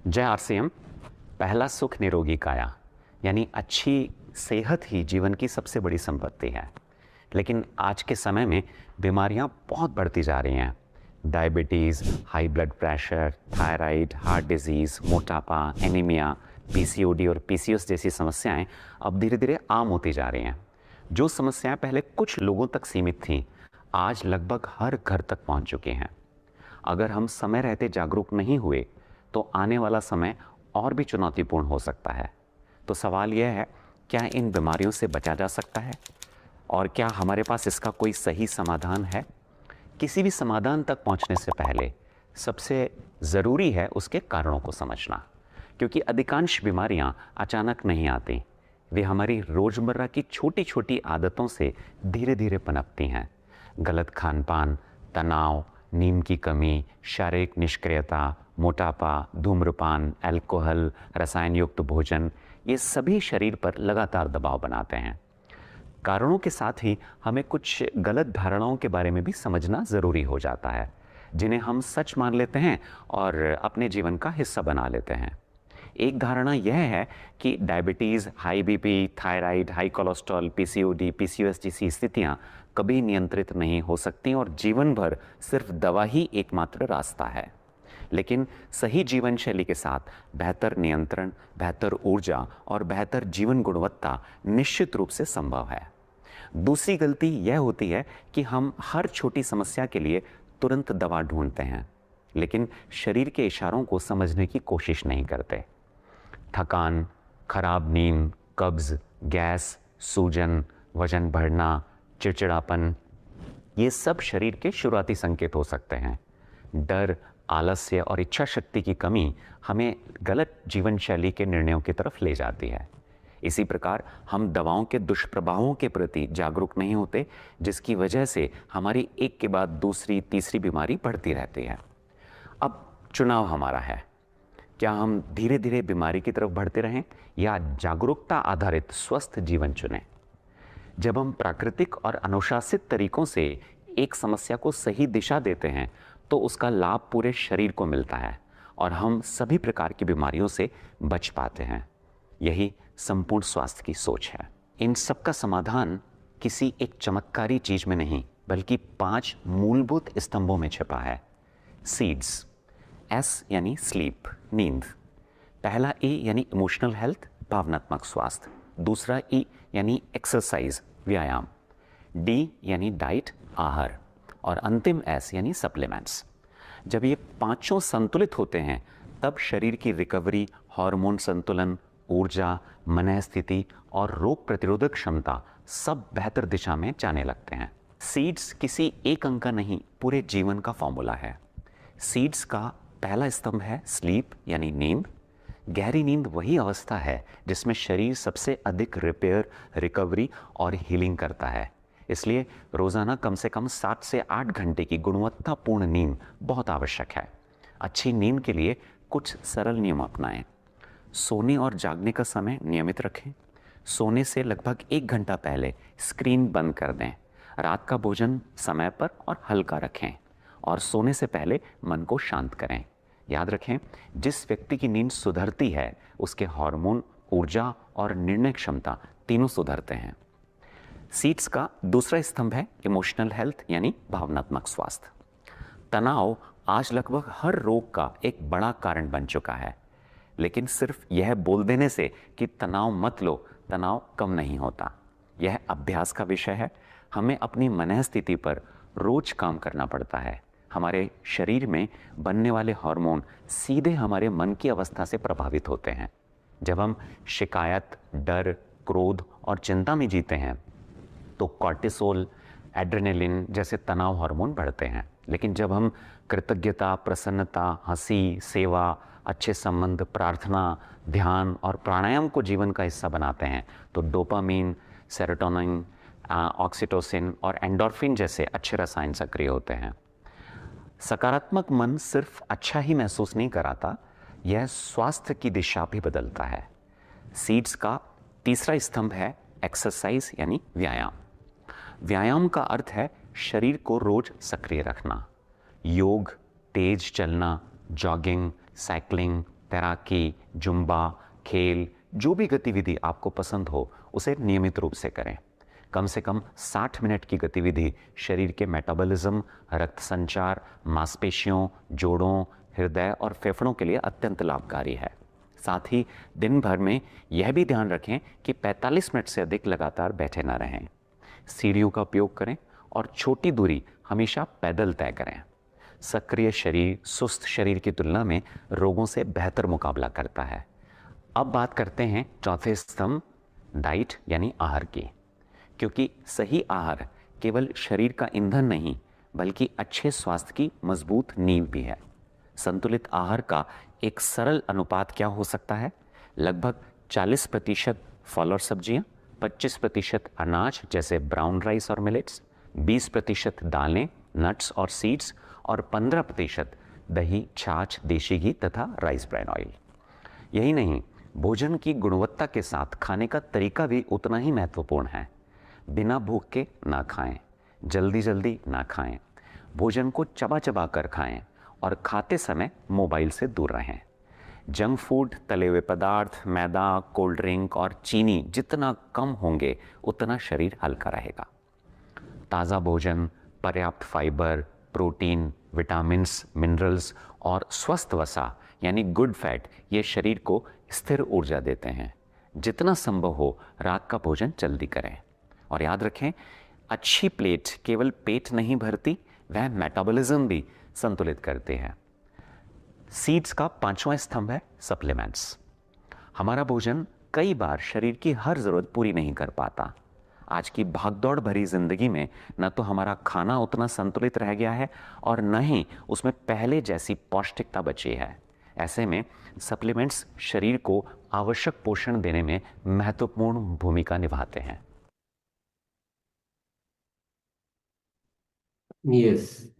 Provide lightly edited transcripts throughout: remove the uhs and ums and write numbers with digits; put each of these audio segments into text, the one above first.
जय आरसीएम। पहला सुख निरोगी काया, यानी अच्छी सेहत ही जीवन की सबसे बड़ी संपत्ति है। लेकिन आज के समय में बीमारियां बहुत बढ़ती जा रही हैं। Diabetes, high blood pressure, thyroid, heart disease, मोटापा, एनीमिया, पीसीओडी और पीसीओएस जैसी समस्याएं अब धीरे धीरे आम होती जा रही हैं। जो समस्याएं पहले कुछ लोगों तक सीमित थीं, आज लगभग हर घर तक पहुंच चुकी हैं। अगर हम समय रहते जागरूक नहीं हुए तो आने वाला समय और भी चुनौतीपूर्ण हो सकता है। तो सवाल यह है, क्या इन बीमारियों से बचा जा सकता है और क्या हमारे पास इसका कोई सही समाधान है? किसी भी समाधान तक पहुंचने से पहले सबसे ज़रूरी है उसके कारणों को समझना, क्योंकि अधिकांश बीमारियां अचानक नहीं आती। वे हमारी रोज़मर्रा की छोटी छोटी आदतों से धीरे धीरे पनपती हैं। गलत खान पान, तनाव, नींद की कमी, शारीरिक निष्क्रियता, मोटापा, धूम्रपान, अल्कोहल, रसायन युक्त भोजन, ये सभी शरीर पर लगातार दबाव बनाते हैं। कारणों के साथ ही हमें कुछ गलत धारणाओं के बारे में भी समझना ज़रूरी हो जाता है, जिन्हें हम सच मान लेते हैं और अपने जीवन का हिस्सा बना लेते हैं। एक धारणा यह है कि diabetes, high BP, thyroid, high cholesterol, PCOD, PCOS जैसी स्थितियां कभी नियंत्रित नहीं हो सकती और जीवन भर सिर्फ दवा ही एकमात्र रास्ता है। लेकिन सही जीवन शैली के साथ बेहतर नियंत्रण, बेहतर ऊर्जा और बेहतर जीवन गुणवत्ता निश्चित रूप से संभव है। दूसरी गलती यह होती है कि हम हर छोटी समस्या के लिए तुरंत दवा ढूंढते हैं, लेकिन शरीर के इशारों को समझने की कोशिश नहीं करते। थकान, खराब नींद, कब्ज, गैस, सूजन, वजन बढ़ना, चिड़चिड़ापन, ये सब शरीर के शुरुआती संकेत हो सकते हैं। डर, आलस्य और इच्छा शक्ति की कमी हमें गलत जीवन शैली के निर्णयों की तरफ ले जाती है। इसी प्रकार हम दवाओं के दुष्प्रभावों के प्रति जागरूक नहीं होते, जिसकी वजह से हमारी एक के बाद दूसरी, तीसरी बीमारी बढ़ती रहती है। अब चुनाव हमारा है, क्या हम धीरे धीरे बीमारी की तरफ बढ़ते रहें या जागरूकता आधारित स्वस्थ जीवन चुनें। जब हम प्राकृतिक और अनुशासित तरीकों से एक समस्या को सही दिशा देते हैं तो उसका लाभ पूरे शरीर को मिलता है और हम सभी प्रकार की बीमारियों से बच पाते हैं। यही संपूर्ण स्वास्थ्य की सोच है। इन सब का समाधान किसी एक चमत्कारी चीज में नहीं, बल्कि 5 मूलभूत स्तंभों में छिपा है। सीड्स, एस यानी स्लीप, नींद। पहला ई यानी इमोशनल हेल्थ, भावनात्मक स्वास्थ्य। दूसरा ई यानी एक्सरसाइज, व्यायाम। डी यानी डाइट, आहार। और अंतिम एस यानी सप्लीमेंट्स। जब ये पांचों संतुलित होते हैं तब शरीर की रिकवरी, हार्मोन संतुलन, ऊर्जा, मन स्थिति और रोग प्रतिरोधक क्षमता सब बेहतर दिशा में जाने लगते हैं। सीड्स किसी एक अंग का नहीं, पूरे जीवन का फॉर्मूला है। सीड्स का पहला स्तंभ है स्लीप यानी नींद। गहरी नींद वही अवस्था है जिसमें शरीर सबसे अधिक रिपेयर, रिकवरी और हीलिंग करता है। इसलिए रोज़ाना कम से कम 7 से 8 घंटे की गुणवत्तापूर्ण नींद बहुत आवश्यक है। अच्छी नींद के लिए कुछ सरल नियम अपनाएं। सोने और जागने का समय नियमित रखें। सोने से लगभग 1 घंटा पहले स्क्रीन बंद कर दें। रात का भोजन समय पर और हल्का रखें और सोने से पहले मन को शांत करें। याद रखें, जिस व्यक्ति की नींद सुधरती है उसके हार्मोन, ऊर्जा और निर्णय क्षमता तीनों सुधरते हैं। सीड्स का दूसरा स्तंभ है इमोशनल हेल्थ यानी भावनात्मक स्वास्थ्य। तनाव आज लगभग हर रोग का एक बड़ा कारण बन चुका है, लेकिन सिर्फ यह बोल देने से कि तनाव मत लो, तनाव कम नहीं होता। यह अभ्यास का विषय है। हमें अपनी मन स्थिति पर रोज काम करना पड़ता है। हमारे शरीर में बनने वाले हार्मोन सीधे हमारे मन की अवस्था से प्रभावित होते हैं। जब हम शिकायत, डर, क्रोध और चिंता में जीते हैं तो कॉर्टिसोल, एड्रेनलिन जैसे तनाव हार्मोन बढ़ते हैं। लेकिन जब हम कृतज्ञता, प्रसन्नता, हंसी, सेवा, अच्छे संबंध, प्रार्थना, ध्यान और प्राणायाम को जीवन का हिस्सा बनाते हैं तो डोपामीन, सेरोटोनिन, ऑक्सीटोसिन और एंडोर्फिन जैसे अच्छे रसायन सक्रिय होते हैं। सकारात्मक मन सिर्फ अच्छा ही महसूस नहीं कराता, यह स्वास्थ्य की दिशा भी बदलता है। सीड्स का तीसरा स्तंभ है एक्सरसाइज यानी व्यायाम। व्यायाम का अर्थ है शरीर को रोज सक्रिय रखना। योग, तेज चलना, जॉगिंग, साइकिलिंग, तैराकी, जुम्बा, खेल, जो भी गतिविधि आपको पसंद हो उसे नियमित रूप से करें। कम से कम 60 मिनट की गतिविधि शरीर के मेटाबॉलिज्म, रक्त संचार, मांसपेशियों, जोड़ों, हृदय और फेफड़ों के लिए अत्यंत लाभकारी है। साथ ही दिन भर में यह भी ध्यान रखें कि 45 मिनट से अधिक लगातार बैठे ना रहें। सीढ़ियों का उपयोग करें और छोटी दूरी हमेशा पैदल तय करें। सक्रिय शरीर सुस्त शरीर की तुलना में रोगों से बेहतर मुकाबला करता है। अब बात करते हैं चौथे स्तंभ, डाइट यानी आहार की। क्योंकि सही आहार केवल शरीर का ईंधन नहीं बल्कि अच्छे स्वास्थ्य की मजबूत नींव भी है। संतुलित आहार का एक सरल अनुपात क्या हो सकता है? लगभग 40% फल और सब्जियां, 25% अनाज जैसे ब्राउन राइस और मिलेट्स, 20% दालें, नट्स और सीड्स और 15% दही, छाछ, देशी घी तथा राइस ब्रान ऑयल। यही नहीं, भोजन की गुणवत्ता के साथ खाने का तरीका भी उतना ही महत्वपूर्ण है। बिना भूख के ना खाएं, जल्दी जल्दी ना खाएं, भोजन को चबा चबा कर खाएं और खाते समय मोबाइल से दूर रहें। जंक फूड, तले हुए पदार्थ, मैदा, कोल्ड ड्रिंक और चीनी जितना कम होंगे उतना शरीर हल्का रहेगा। ताज़ा भोजन, पर्याप्त फाइबर, प्रोटीन, विटामिन्स, मिनरल्स और स्वस्थ वसा यानी गुड फैट ये शरीर को स्थिर ऊर्जा देते हैं। जितना संभव हो रात का भोजन जल्दी करें और याद रखें, अच्छी प्लेट केवल पेट नहीं भरती, वह मेटाबॉलिज्म भी संतुलित करती है। सीड्स का पांचवां स्तंभ है सप्लीमेंट्स। हमारा भोजन कई बार शरीर की हर जरूरत पूरी नहीं कर पाता। आज की भागदौड़ भरी जिंदगी में न तो हमारा खाना उतना संतुलित रह गया है और न ही उसमें पहले जैसी पौष्टिकता बची है। ऐसे में सप्लीमेंट्स शरीर को आवश्यक पोषण देने में महत्वपूर्ण भूमिका निभाते हैं।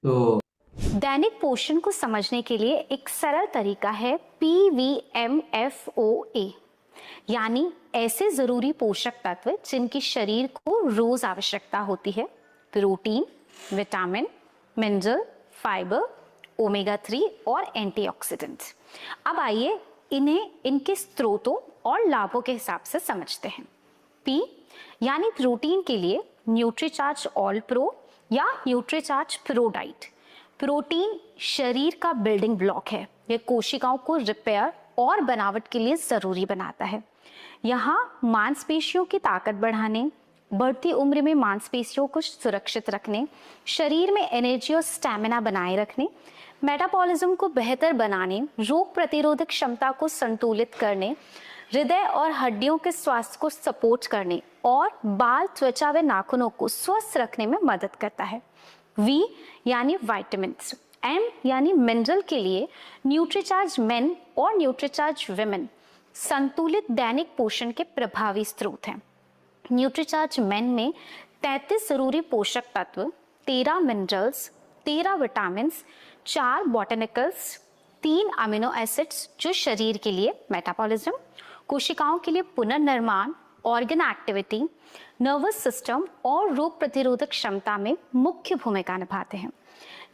तो दैनिक पोषण को समझने के लिए एक सरल तरीका है PVMFOA, यानी ऐसे जरूरी पोषक तत्व जिनकी शरीर को रोज आवश्यकता होती है: protein, vitamin, mineral, fibre, omega 3 और एंटीऑक्सीडेंट। अब आइए इन्हें इनके स्रोतों और लाभों के हिसाब से समझते हैं। P यानी प्रोटीन के लिए न्यूट्रीचार्ज ऑल प्रो या न्यूट्रीचार्ज प्रो डाइट। प्रोटीन शरीर का बिल्डिंग ब्लॉक है। यह कोशिकाओं को रिपेयर और बनावट के लिए जरूरी बनाता है। यहाँ मांसपेशियों की ताकत बढ़ाने, बढ़ती उम्र में मांसपेशियों को सुरक्षित रखने, शरीर में एनर्जी और स्टैमिना बनाए रखने, मेटाबॉलिज्म को बेहतर बनाने, रोग प्रतिरोधक क्षमता को संतुलित करने, हृदय और हड्डियों के स्वास्थ्य को सपोर्ट करने और बाल, त्वचा व नाखूनों को स्वस्थ रखने में मदद करता है। V यानी विटामिन्स, M यानी मिनरल के लिए न्यूट्रीचार्ज मेन और न्यूट्रीचार्ज विमेन संतुलित दैनिक पोषण के प्रभावी स्रोत हैं। न्यूट्रीचार्ज मेन में 33 जरूरी पोषक तत्व, 13 मिनरल्स, 13 विटामिन्स, 4 बॉटनिकल्स, 3 अमीनो एसिड्स जो शरीर के लिए मेटाबॉलिज्म, कोशिकाओं के लिए पुनर्निर्माण, ऑर्गन एक्टिविटी, नर्वस सिस्टम और रोग प्रतिरोधक क्षमता में मुख्य भूमिका निभाते हैं।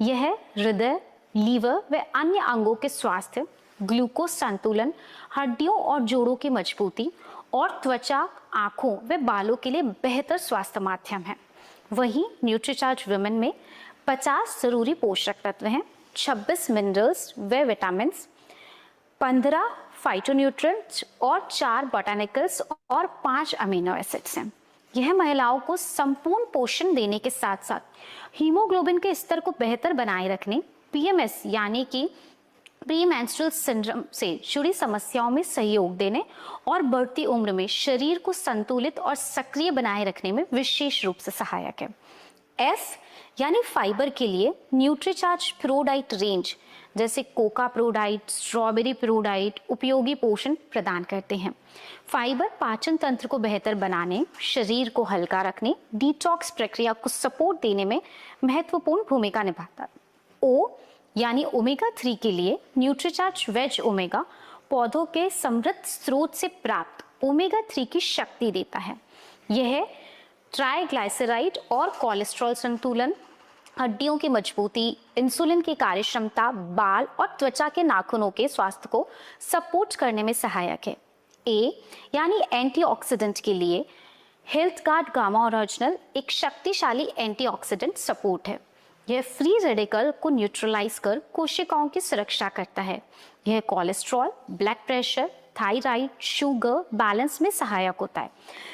यह हृदय, लीवर व अन्य अंगों के स्वास्थ्य, ग्लूकोज संतुलन, हड्डियों और जोड़ों की मजबूती और त्वचा, आंखों व बालों के लिए बेहतर स्वास्थ्य माध्यम है। वहीं न्यूट्रीचार्ज विमेन में 50 जरूरी पोषक तत्व हैं, 26 मिनरल्स व विटामिन्स, 15 फाइटोन्यूट्रिएंट्स और 4 बॉटनिकल्स और 5 अमीनो एसिड्स हैं। यह महिलाओं को संपूर्ण पोषण देने के साथ साथ हीमोग्लोबिन के स्तर को बेहतर बनाए रखने, PMS यानी कि प्री मेंस्ट्रुअल सिंड्रोम से जुड़ी समस्याओं में सहयोग देने और बढ़ती उम्र में शरीर को संतुलित और सक्रिय बनाए रखने में विशेष रूप से सहायक है। F यानी फाइबर के लिए न्यूट्रीचार्ज प्रो डाइट रेंज जैसे Coca pro diet, strawberry pro diet उपयोगी पोषण प्रदान करते हैं। फाइबर पाचन तंत्र को बेहतर बनाने, शरीर को हल्का रखने, डिटॉक्स प्रक्रिया को सपोर्ट देने में महत्वपूर्ण भूमिका निभाता है। O यानी ओमेगा 3 के लिए न्यूट्रीचार्ज वेज ओमेगा पौधों के समृद्ध स्रोत से प्राप्त ओमेगा 3 की शक्ति देता है। यह ट्राइग्लाइसराइड और कोलेस्ट्रॉल संतुलन, हड्डियों की मजबूती, इंसुलिन की कार्यक्षमता, बाल और त्वचा के नाखूनों के स्वास्थ्य को सपोर्ट करने में सहायक है। ए यानी एंटीऑक्सीडेंट के लिए हेल्थ गार्ड गामा ओरिजिनल एक शक्तिशाली एंटीऑक्सीडेंट सपोर्ट है। यह फ्री रेडिकल को न्यूट्रलाइज कर कोशिकाओं की सुरक्षा करता है। यह cholesterol, blood pressure, thyroid, sugar balance में सहायक होता है।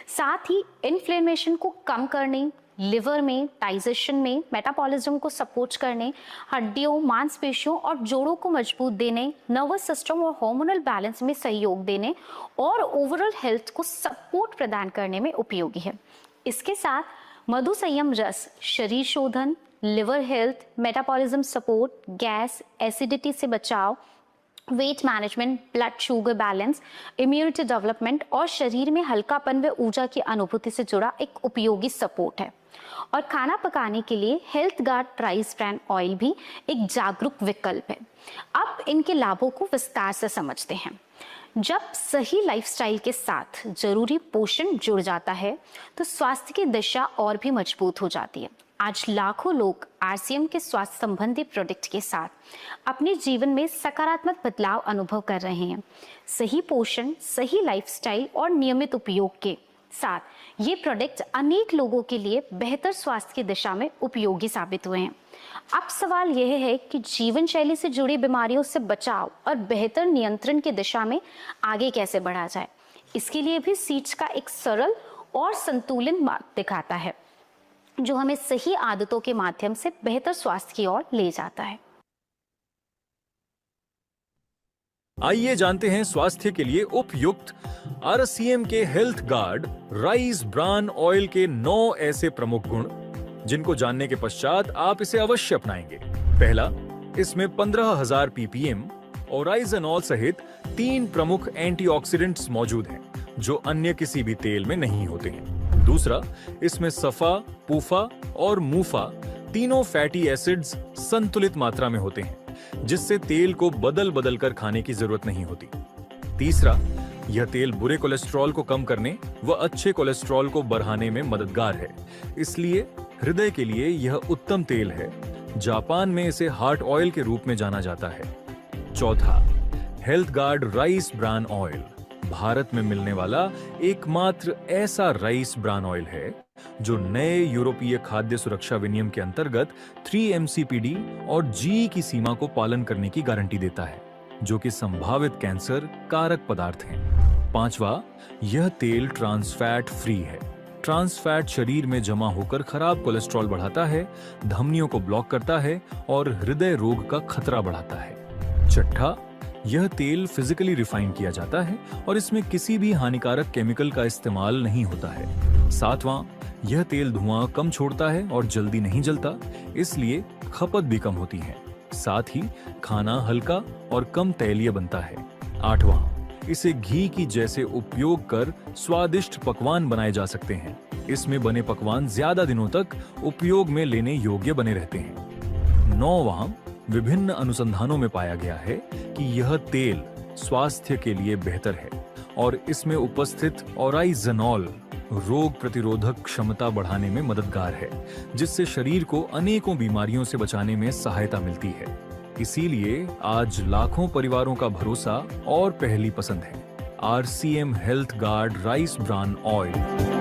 साथ ही इन्फ्लेमेशन को कम करने, लिवर में, डाइजेशन में, मेटाबॉलिज्म को सपोर्ट करने, हड्डियों, मांसपेशियों और जोड़ों को मजबूत देने, नर्वस सिस्टम और हार्मोनल बैलेंस में सहयोग देने और ओवरऑल हेल्थ को सपोर्ट प्रदान करने में उपयोगी है। इसके साथ मधु संयम रस शरीर शोधन, liver health, metabolism support, gas, acidity से बचाव, weight management, blood sugar balance, immunity development और शरीर में हल्कापन व ऊर्जा की अनुभूति से जुड़ा एक उपयोगी सपोर्ट है। और खाना पकाने के लिए health guard rice bran oil भी एक जागरूक विकल्प है। अब इनके लाभों को विस्तार से समझते हैं। जब सही लाइफस्टाइल के साथ जरूरी पोषण जुड़ जाता है तो स्वास्थ्य की दिशा और भी मजबूत हो जाती है। आज लाखों लोग आरसीएम के स्वास्थ्य संबंधी प्रोडक्ट के साथ अपने जीवन में सकारात्मक बदलाव अनुभव कर रहे हैं। सही पोषण, सही लाइफस्टाइल और नियमित उपयोग के साथ ये प्रोडक्ट अनेक लोगों के लिए बेहतर स्वास्थ्य की दिशा में उपयोगी साबित हुए हैं। अब सवाल यह है कि जीवन शैली से जुड़ी बीमारियों से बचाव और बेहतर नियंत्रण की दिशा में आगे कैसे बढ़ा जाए। इसके लिए भी सीड्स का एक सरल और संतुलित मार्ग दिखाता है जो हमें सही आदतों के माध्यम से बेहतर स्वास्थ्य की ओर ले जाता है। आइए जानते हैं स्वास्थ्य के लिए उपयुक्त आरसीएम के health guard rice bran oil के 9 ऐसे प्रमुख गुण जिनको जानने के पश्चात आप इसे अवश्य अपनाएंगे। पहला, इसमें 15,000 ppm ओराइजनॉल सहित 3 प्रमुख एंटीऑक्सीडेंट्स मौजूद हैं जो अन्य किसी भी तेल में नहीं होते हैं। दूसरा, इसमें सफा, पूफा और मूफा तीनों फैटी एसिड्स संतुलित मात्रा में होते हैं जिससे तेल को बदल बदल कर खाने की जरूरत नहीं होती। तीसरा, यह तेल बुरे कोलेस्ट्रॉल को कम करने व अच्छे कोलेस्ट्रॉल को बढ़ाने में मददगार है, इसलिए हृदय के लिए यह उत्तम तेल है। जापान में इसे हार्ट ऑयल के रूप में जाना जाता है। चौथा, health guard rice bran oil Bharat में मिलने वाला एकमात्र ऐसा राइस ब्रान ऑयल है जो नए यूरोपीय खाद्य सुरक्षा विनियम के अंतर्गत 3 MCPD और GE की सीमा को पालन करने की गारंटी देता है, जो कि संभावित कैंसर कारक पदार्थ हैं। पांचवा, यह तेल ट्रांस फैट फ्री है। ट्रांस फैट शरीर में जमा होकर खराब कोलेस्ट्रॉल बढ़ाता है, धमनियों को ब्लॉक करता है और हृदय रोग का खतरा बढ़ाता है। छठा, यह तेल फिजिकली रिफाइन किया जाता है और इसमें किसी भी हानिकारक केमिकल का इस्तेमाल नहीं होता है। सातवां, यह तेल धुआं कम छोड़ता है और जल्दी नहीं जलता, इसलिए खपत भी कम होती है। साथ ही खाना हल्का और कम तैलीय बनता है। आठवां, इसे घी की जैसे उपयोग कर स्वादिष्ट पकवान बनाए जा सकते हैं। इसमें बने पकवान ज्यादा दिनों तक उपयोग में लेने योग्य बने रहते हैं। नौवां, विभिन्न अनुसंधानों में पाया गया है कि यह तेल स्वास्थ्य के लिए बेहतर है और इसमें उपस्थित ओराइजनॉल रोग प्रतिरोधक क्षमता बढ़ाने में मददगार है, जिससे शरीर को अनेकों बीमारियों से बचाने में सहायता मिलती है। इसीलिए आज लाखों परिवारों का भरोसा और पहली पसंद है RCM health guard rice bran oil.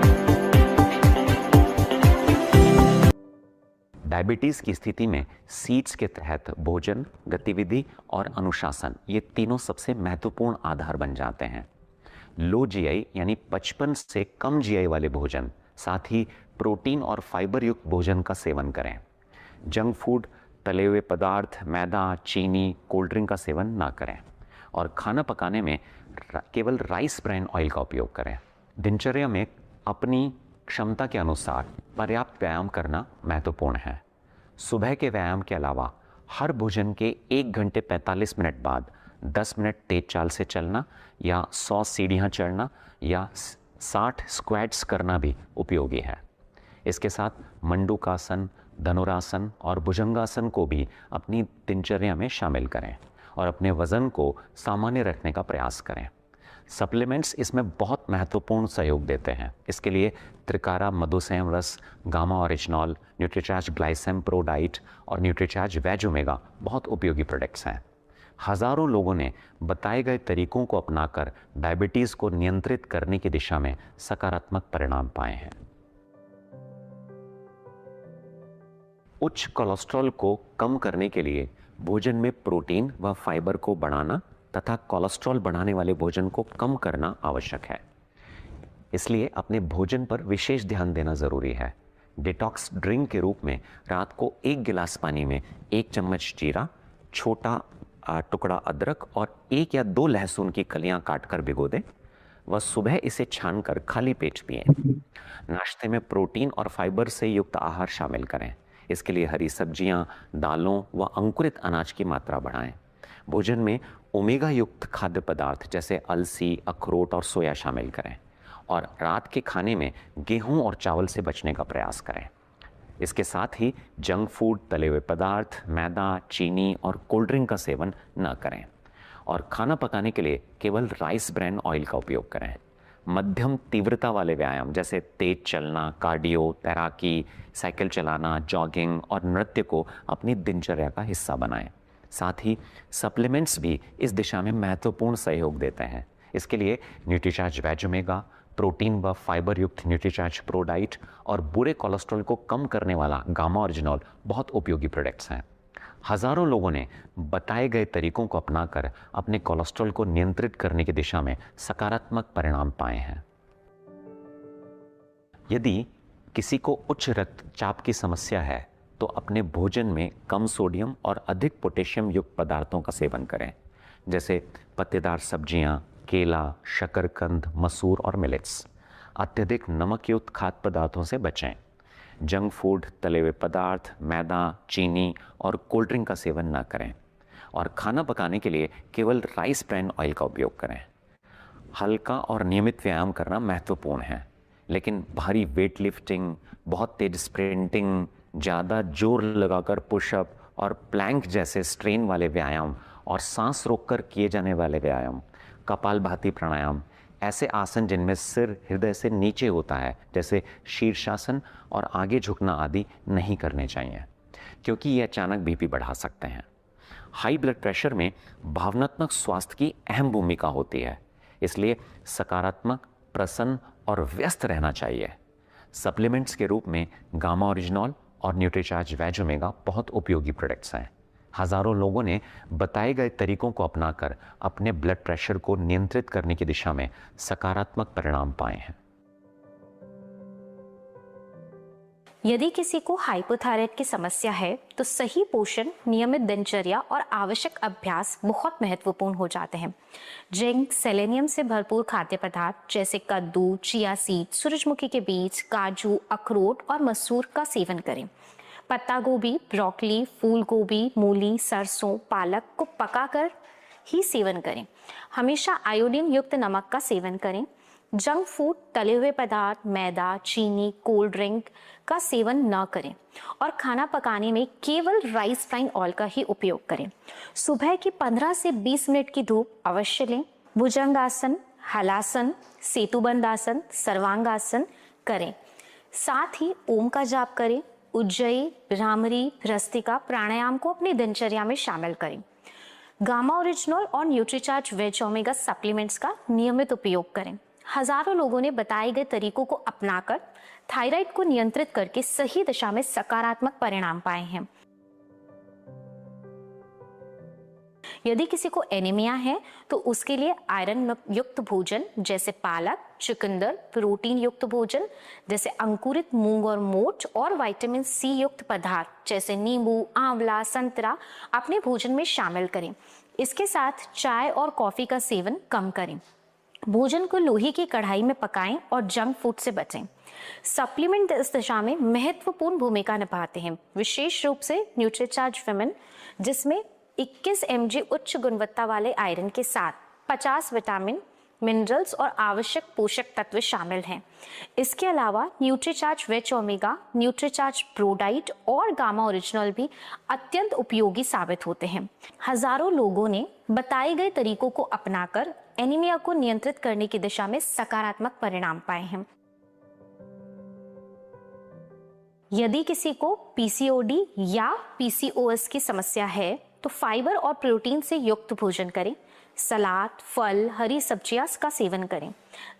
Diabetes की स्थिति में सीड्स के तहत भोजन, गतिविधि और अनुशासन ये तीनों सबसे महत्वपूर्ण आधार बन जाते हैं। लो जीआई यानी 55 से कम जीआई वाले भोजन, साथ ही प्रोटीन और फाइबर युक्त भोजन का सेवन करें। जंक फूड, तले हुए पदार्थ, मैदा, चीनी, कोल्ड ड्रिंक का सेवन ना करें और खाना पकाने में केवल राइस ब्रान ऑयल का उपयोग करें। दिनचर्या में अपनी क्षमता के अनुसार पर्याप्त व्यायाम करना महत्वपूर्ण है। सुबह के व्यायाम के अलावा हर भोजन के 1 घंटे 45 मिनट बाद 10 मिनट तेज चाल से चलना या 100 सीढ़ियाँ चढ़ना या 60 स्क्वैट्स करना भी उपयोगी है। इसके साथ मंडूकासन, धनुरासन और भुजंगासन को भी अपनी दिनचर्या में शामिल करें और अपने वजन को सामान्य रखने का प्रयास करें। सप्लीमेंट्स इसमें बहुत महत्वपूर्ण सहयोग देते हैं। इसके लिए त्रिकारा मधुसंयम रस, gamma original, Nutricharge Glycem pro diet और न्यूट्रीचार्ज वेज ओमेगा बहुत उपयोगी प्रोडक्ट्स हैं। हज़ारों लोगों ने बताए गए तरीकों को अपनाकर डायबिटीज़ को नियंत्रित करने की दिशा में सकारात्मक परिणाम पाए हैं। उच्च कोलेस्ट्रॉल को कम करने के लिए भोजन में प्रोटीन व फाइबर को बढ़ाना तथा कोलेस्ट्रॉल बढ़ाने वाले भोजन को कम करना आवश्यक है। इसलिए अपने भोजन पर विशेष ध्यान देना ज़रूरी है। डिटॉक्स ड्रिंक के रूप में रात को 1 गिलास पानी में 1 चम्मच जीरा, छोटा टुकड़ा अदरक और 1 या 2 लहसुन की कलियां काटकर भिगो दें व सुबह इसे छानकर खाली पेट पिएं। नाश्ते में प्रोटीन और फाइबर से युक्त आहार शामिल करें। इसके लिए हरी सब्जियां, दालों व अंकुरित अनाज की मात्रा बढ़ाएं। भोजन में ओमेगा युक्त खाद्य पदार्थ जैसे अलसी, अखरोट और सोया शामिल करें और रात के खाने में गेहूं और चावल से बचने का प्रयास करें। इसके साथ ही जंक फूड, तले हुए पदार्थ, मैदा, चीनी और कोल्ड ड्रिंक का सेवन न करें और खाना पकाने के लिए केवल राइस ब्रान ऑयल का उपयोग करें। मध्यम तीव्रता वाले व्यायाम जैसे तेज चलना, कार्डियो, तैराकी, साइकिल चलाना, जॉगिंग और नृत्य को अपनी दिनचर्या का हिस्सा बनाएं। साथ ही सप्लीमेंट्स भी इस दिशा में महत्वपूर्ण सहयोग देते हैं। इसके लिए न्यूट्रीचार्ज वेज ओमेगा, प्रोटीन व फाइबर युक्त न्यूट्रीचार्ज प्रो डाइट और बुरे कोलेस्ट्रॉल को कम करने वाला गामा ओरिजिनॉल बहुत उपयोगी प्रोडक्ट्स हैं। हज़ारों लोगों ने बताए गए तरीकों को अपनाकर अपने कोलेस्ट्रॉल को नियंत्रित करने की दिशा में सकारात्मक परिणाम पाए हैं। यदि किसी को उच्च रक्तचाप की समस्या है तो अपने भोजन में कम सोडियम और अधिक पोटेशियम युक्त पदार्थों का सेवन करें, जैसे पत्तेदार सब्जियां, केला, शकरकंद, मसूर और मिलेट्स। अत्यधिक नमक युक्त खाद्य पदार्थों से बचें। जंक फूड, तले हुए पदार्थ, मैदा, चीनी और कोल्ड ड्रिंक का सेवन न करें और खाना पकाने के लिए केवल राइस ब्रान ऑयल का उपयोग करें। हल्का और नियमित व्यायाम करना महत्वपूर्ण है, लेकिन भारी वेट लिफ्टिंग, बहुत तेज स्प्रिंटिंग, ज़्यादा जोर लगाकर पुशअप और प्लैंक जैसे स्ट्रेन वाले व्यायाम और सांस रोककर किए जाने वाले व्यायाम, कपालभाति प्राणायाम, ऐसे आसन जिनमें सिर हृदय से नीचे होता है जैसे शीर्षासन और आगे झुकना आदि नहीं करने चाहिए, क्योंकि ये अचानक बीपी बढ़ा सकते हैं। हाई ब्लड प्रेशर में भावनात्मक स्वास्थ्य की अहम भूमिका होती है, इसलिए सकारात्मक, प्रसन्न और व्यस्त रहना चाहिए। सप्लीमेंट्स के रूप में गामा ओरिजिनॉल और न्यूट्रीचार्ज वेज ओमेगा बहुत उपयोगी प्रोडक्ट्स हैं। हज़ारों लोगों ने बताए गए तरीकों को अपनाकर अपने ब्लड प्रेशर को नियंत्रित करने की दिशा में सकारात्मक परिणाम पाए हैं। यदि किसी को हाइपोथायराइड की समस्या है तो सही पोषण, नियमित दिनचर्या और आवश्यक अभ्यास बहुत महत्वपूर्ण हो जाते हैं। जिंक, सेलेनियम से भरपूर खाद्य पदार्थ जैसे कद्दू, चिया सीड, सूरजमुखी के बीज, काजू, अखरोट और मसूर का सेवन करें। पत्ता गोभी, ब्रोकली, फूल गोभी, मूली, सरसों, पालक को पकाकर ही सेवन करें। हमेशा आयोडीन युक्त नमक का सेवन करें। जंक फूड, तले हुए पदार्थ, मैदा, चीनी, कोल्ड ड्रिंक का सेवन न करें और खाना पकाने में केवल राइस ब्रान ऑयल का ही उपयोग करें। सुबह की 15 से 20 मिनट की धूप अवश्य लें। भुजंगासन, हलासन, सेतुबंद आसन, सर्वांगासन करें। साथ ही ओम का जाप करें। उज्जयी, भ्रामरी, भ्रस्तिका प्राणायाम को अपनी दिनचर्या में शामिल करें। गामा ओरिजिनल और न्यूट्रीचार्ज वेज ओमेगा सप्लीमेंट्स का नियमित उपयोग करें। हजारों लोगों ने बताए गए तरीकों को अपनाकर थायराइड को नियंत्रित करके सही दिशा में सकारात्मक परिणाम पाए हैं। यदि किसी को एनीमिया है तो उसके लिए आयरन युक्त भोजन जैसे पालक, चुकंदर, प्रोटीन युक्त भोजन जैसे अंकुरित मूंग और मोठ और विटामिन सी युक्त पदार्थ जैसे नींबू, आंवला, संतरा अपने भोजन में शामिल करें। इसके साथ चाय और कॉफी का सेवन कम करें। भोजन को लोहे की कढ़ाई में पकाएं और जंक फूड से बचें। सप्लीमेंट इस दिशा में महत्वपूर्ण भूमिका निभाते हैं, विशेष रूप से न्यूट्रीचार्ज विमेन, जिसमें 21 mg उच्च गुणवत्ता वाले आयरन के साथ 50 विटामिन, मिनरल्स और आवश्यक पोषक तत्व शामिल हैं। इसके अलावा Nutricharge veg omega, Nutricharge pro diet और गामा ओरिजिनल भी अत्यंत उपयोगी साबित होते हैं। हजारों लोगों ने बताए गए तरीकों को अपनाकर एनीमिया को नियंत्रित करने की दिशा में सकारात्मक परिणाम पाए हैं। यदि किसी को पीसीओडी या पीसीओएस की समस्या है तो फाइबर और प्रोटीन से युक्त भोजन करें। सलाद, फल, हरी सब्जियां का सेवन करें।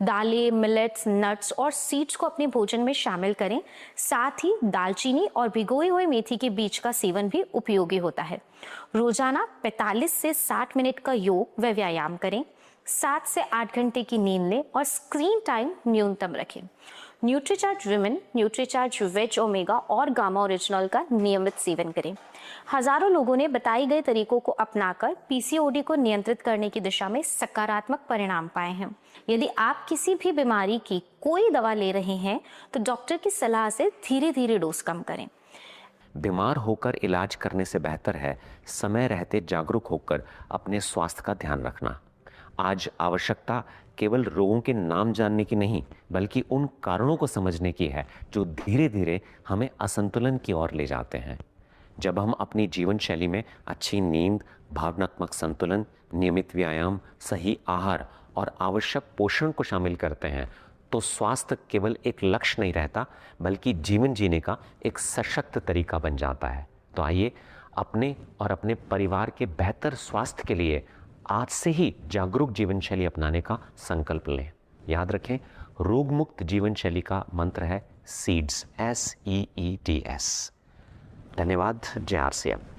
दालें, मिलेट्स, नट्स और सीड्स को अपने भोजन में शामिल करें। साथ ही दालचीनी और भिगोए हुए मेथी के बीज का सेवन भी उपयोगी होता है। रोजाना 45 से 60 मिनट का योग व व्यायाम करें। 7 से 8 घंटे की नींद लें और स्क्रीन टाइम न्यूनतम रखें। Nutricharge women, Nutricharge veg omega और गामा ओरिजिनल का नियमित सेवन करें। हजारों लोगों ने बताए गए तरीकों को अपनाकर पीसीओडी को नियंत्रित करने की दिशा में सकारात्मक परिणाम पाए हैं। यदि आप किसी भी बीमारी की कोई दवा ले रहे हैं तो डॉक्टर की सलाह से धीरे धीरे डोज कम करें। बीमार होकर इलाज करने से बेहतर है समय रहते जागरूक होकर अपने स्वास्थ्य का ध्यान रखना। आज आवश्यकता केवल रोगों के नाम जानने की नहीं, बल्कि उन कारणों को समझने की है जो धीरे धीरे हमें असंतुलन की ओर ले जाते हैं। जब हम अपनी जीवन शैली में अच्छी नींद, भावनात्मक संतुलन, नियमित व्यायाम, सही आहार और आवश्यक पोषण को शामिल करते हैं तो स्वास्थ्य केवल एक लक्ष्य नहीं रहता, बल्कि जीवन जीने का एक सशक्त तरीका बन जाता है। तो आइए अपने और अपने परिवार के बेहतर स्वास्थ्य के लिए आज से ही जागरूक जीवन शैली अपनाने का संकल्प लें। याद रखें, रोग मुक्त जीवन शैली का मंत्र है सीड्स, SEEDS। धन्यवाद। जय RCM।